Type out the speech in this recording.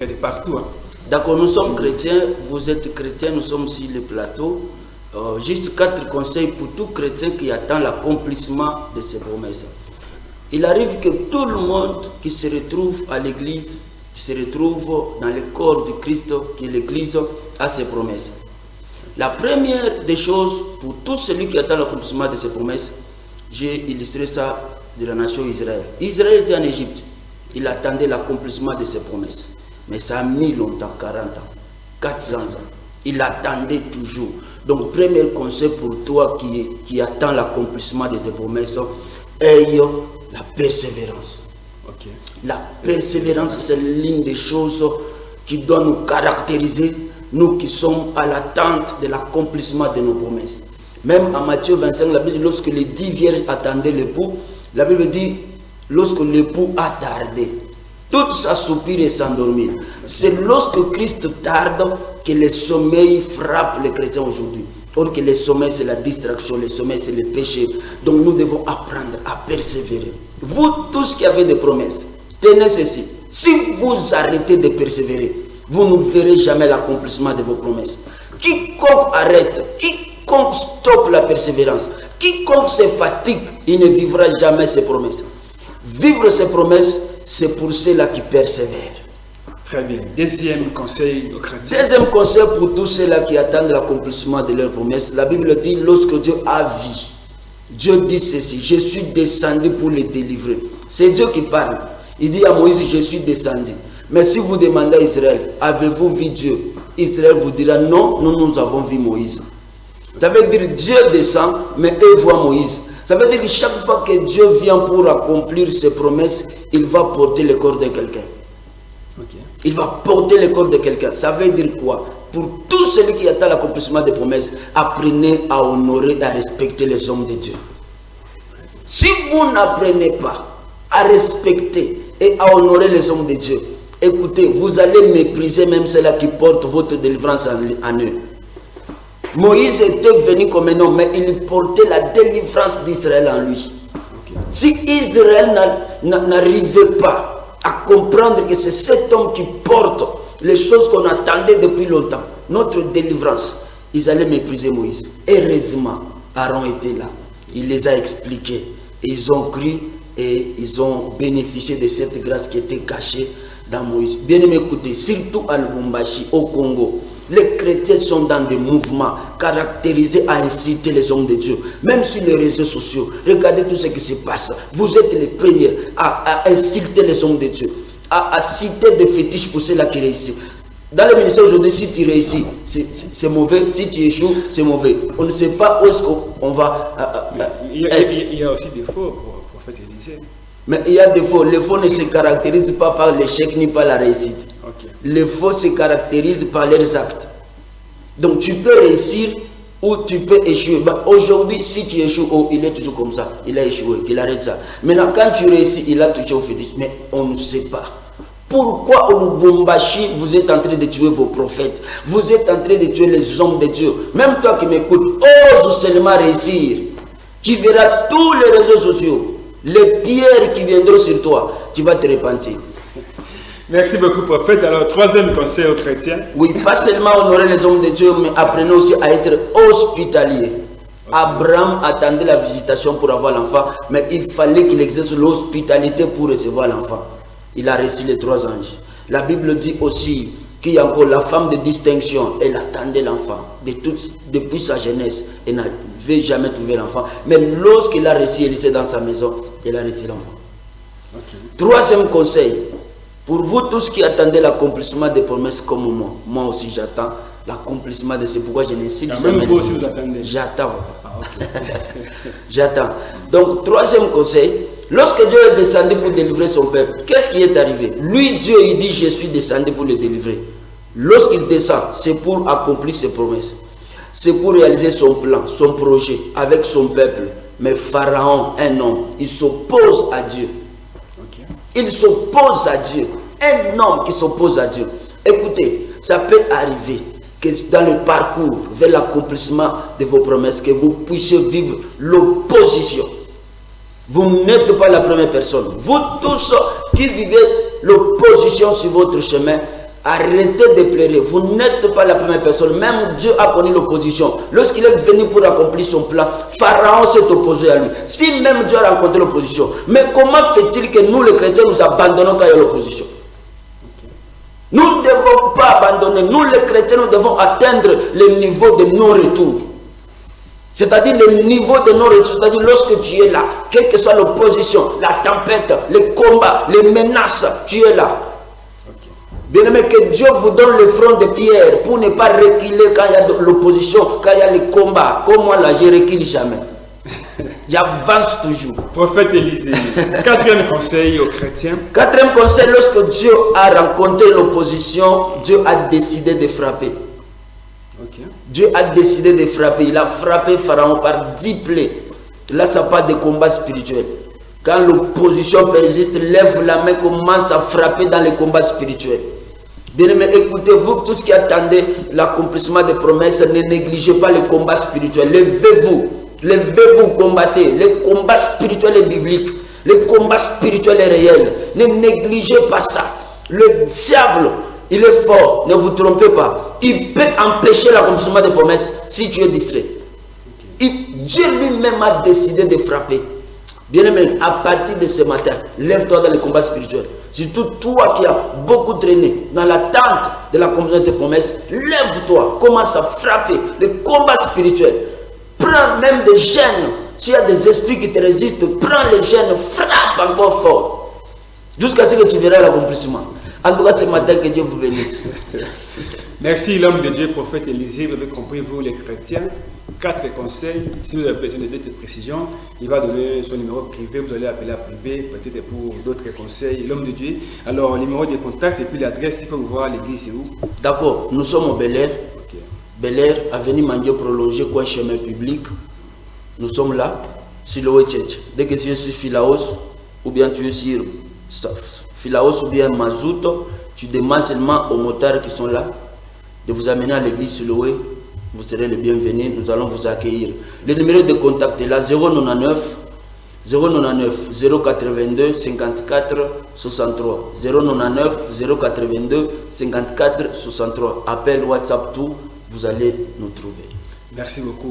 de partout. Hein. D'accord, nous sommes chrétiens, vous êtes chrétiens, nous sommes sur le plateau. Juste 4 conseils pour tout chrétien qui attend l'accomplissement de ses promesses. Il arrive que tout le monde qui se retrouve à l'église, qui se retrouve dans le corps de Christ, qui est l'église, a ses promesses. La première des choses, pour tout celui qui attend l'accomplissement de ses promesses, j'ai illustré ça de la nation Israël. Israël était en Égypte. Il attendait l'accomplissement de ses promesses. Mais ça a mis longtemps, 40 ans, 400 ans. Il attendait toujours. Donc, premier conseil pour toi qui attend l'accomplissement de tes promesses, aie la persévérance. Okay. La persévérance, c'est l'une des choses qui doit nous caractériser, nous qui sommes à l'attente de l'accomplissement de nos promesses. Même en Matthieu 25, la Bible dit, lorsque les 10 vierges attendaient l'époux, la Bible dit, lorsque l'époux a tardé, tout s'assoupir et s'endormir. C'est lorsque Christ tarde que le sommeil frappe les chrétiens aujourd'hui. Or que le sommeil c'est la distraction, le sommeil c'est le péché. Donc nous devons apprendre à persévérer. Vous tous qui avez des promesses, tenez ceci. Si vous arrêtez de persévérer, vous ne verrez jamais l'accomplissement de vos promesses. Quiconque arrête, quiconque stoppe la persévérance, quiconque se fatigue, il ne vivra jamais ses promesses. Vivre ses promesses, c'est pour ceux-là qui persévèrent. Très bien. Deuxième conseil aux chrétiens. Deuxième conseil pour tous ceux-là qui attendent l'accomplissement de leurs promesses. La Bible dit, lorsque Dieu a vu, Dieu dit ceci, je suis descendu pour les délivrer. C'est Dieu qui parle. Il dit à Moïse, je suis descendu. Mais si vous demandez à Israël, avez-vous vu Dieu? Israël vous dira, non, nous avons vu Moïse. Ça veut dire Dieu descend, mais eux voient Moïse. Ça veut dire que chaque fois que Dieu vient pour accomplir ses promesses, il va porter le corps de quelqu'un. Okay. Il va porter le corps de quelqu'un. Ça veut dire quoi? Pour tout celui qui attend l'accomplissement des promesses, apprenez à honorer et à respecter les hommes de Dieu. Si vous n'apprenez pas à respecter et à honorer les hommes de Dieu, écoutez, vous allez mépriser même ceux-là qui portent votre délivrance en eux. Moïse était venu comme un homme, mais il portait la délivrance d'Israël en lui. Okay. Si Israël n'arrivait pas à comprendre que c'est cet homme qui porte les choses qu'on attendait depuis longtemps, notre délivrance, ils allaient mépriser Moïse. Heureusement, Aaron était là. Il les a expliqués. Ils ont cru et ils ont bénéficié de cette grâce qui était cachée dans Moïse. Bien aimé, écoutez, surtout à Lubumbashi, au Congo, les chrétiens sont dans des mouvements caractérisés à inciter les hommes de Dieu. Même sur les réseaux sociaux, regardez tout ce qui se passe. Vous êtes les premiers à insulter les hommes de Dieu, à citer des fétiches pour ceux-là qui réussissent. Dans le ministère aujourd'hui, si tu réussis, c'est mauvais. Si tu échoues, c'est mauvais. On ne sait pas où est-ce qu'on va il y a aussi des faux prophètes Élisée. Mais il y a des faux. Les faux ne se caractérisent pas par l'échec ni par la réussite. Okay. Les faux se caractérisent par leurs actes. Donc tu peux réussir ou tu peux échouer. Aujourd'hui, si tu échoues, il est toujours comme ça. Il a échoué, il arrête ça. Maintenant, quand tu réussis, il a touché au fétiche. Mais on ne sait pas. Pourquoi au Lubumbashi, vous êtes en train de tuer vos prophètes? Vous êtes en train de tuer les hommes de Dieu. Même toi qui m'écoutes, ose seulement réussir. Tu verras tous les réseaux sociaux. Les pierres qui viendront sur toi, tu vas te repentir. Merci beaucoup, prophète. Alors, troisième conseil aux chrétiens. Oui, pas seulement honorer les hommes de Dieu, mais apprenez aussi à être hospitalier. Okay. Abraham attendait la visitation pour avoir l'enfant, mais il fallait qu'il exerce l'hospitalité pour recevoir l'enfant. Il a reçu les 3 anges. La Bible dit aussi qu'il y a encore la femme de distinction. Elle attendait l'enfant depuis sa jeunesse. Elle n'avait jamais trouvé l'enfant. Mais lorsqu'il a reçu Élisée dans sa maison, elle a reçu l'enfant. Okay. Troisième conseil. Pour vous tous qui attendez l'accomplissement des promesses comme moi aussi j'attends l'accomplissement de ces. Pourquoi je n'insiste jamais. Même vous aussi vous attendez. J'attends. Okay. J'attends. Donc, troisième conseil. Lorsque Dieu est descendu pour délivrer son peuple, qu'est-ce qui est arrivé? Lui, Dieu, il dit, je suis descendu pour le délivrer. Lorsqu'il descend, c'est pour accomplir ses promesses. C'est pour réaliser son plan, son projet avec son peuple. Mais Pharaon, un homme, il s'oppose à Dieu. Okay. Il s'oppose à Dieu. Un homme qui s'oppose à Dieu. Écoutez, ça peut arriver que dans le parcours vers l'accomplissement de vos promesses, que vous puissiez vivre l'opposition. Vous n'êtes pas la première personne. Vous tous qui vivez l'opposition sur votre chemin, Arrêtez de pleurer. Vous n'êtes pas la première personne. Même Dieu a connu l'opposition. Lorsqu'il est venu pour accomplir son plan, Pharaon s'est opposé à lui. Si même Dieu a rencontré l'opposition, mais comment fait-il que nous, les chrétiens, nous abandonnons quand il y a l'opposition? Nous ne devons pas abandonner. Nous, les chrétiens, nous devons atteindre le niveau de non-retour. C'est-à-dire le niveau de non-retour. C'est-à-dire lorsque tu es là, quelle que soit l'opposition, la tempête, les combats, les menaces, tu es là. Bien-aimé, que Dieu vous donne le front de pierre pour ne pas reculer quand il y a de l'opposition, quand il y a les combats. Comme moi, là, je ne recule jamais. J'avance toujours. Prophète Élisée, quatrième conseil aux chrétiens. Quatrième conseil, lorsque Dieu a rencontré l'opposition, Dieu a décidé de frapper. Dieu a décidé de frapper. Il a frappé Pharaon par 10 plaies. Là, ça parle de combat spirituel. Quand l'opposition persiste, lève la main, commence à frapper dans les combats spirituels. Bien-aimés, écoutez-vous, tous qui attendez l'accomplissement des promesses, ne négligez pas les combats spirituels. Levez-vous, levez-vous, combattez. Les combats spirituels et bibliques, les combats spirituels et réels. Ne négligez pas ça. Le diable, il est fort, ne vous trompez pas. Il peut empêcher l'accomplissement des promesses si tu es distrait. Dieu lui-même a décidé de frapper. Bien-aimé, à partir de ce matin, lève-toi dans les combats spirituels. Surtout toi qui as beaucoup traîné dans l'attente de l'accomplissement de tes promesses, lève-toi, commence à frapper les combats spirituels. Prends même des gènes. S'il y a des esprits qui te résistent, prends les gènes, frappe encore fort. Jusqu'à ce que tu verras l'accomplissement. En tout cas, ce matin, que Dieu vous bénisse. Merci l'homme de Dieu, prophète Élisée. Vous avez compris, vous les chrétiens, 4 conseils. Si vous avez besoin de d'autres précisions, il va donner son numéro privé. Vous allez appeler à privé, peut-être pour d'autres conseils. L'homme de Dieu. Alors, le numéro de contact et puis l'adresse, il faut voir l'église, c'est où? D'accord, nous sommes au Bel Air. Bel Air, avenue Mandieu prolongé, coin chemin public. Nous sommes là, sur le Church. Dès que tu es sur Philaos, ou bien tu es sur Philaos ou bien Mazout, tu demandes seulement aux motards qui sont là de vous amener à l'église sur le way. Vous serez les bienvenus, nous allons vous accueillir. Le numéro de contact est là, 099 082 54 63. 099 082 54 63. Appel, WhatsApp, tout, vous allez nous trouver. Merci beaucoup.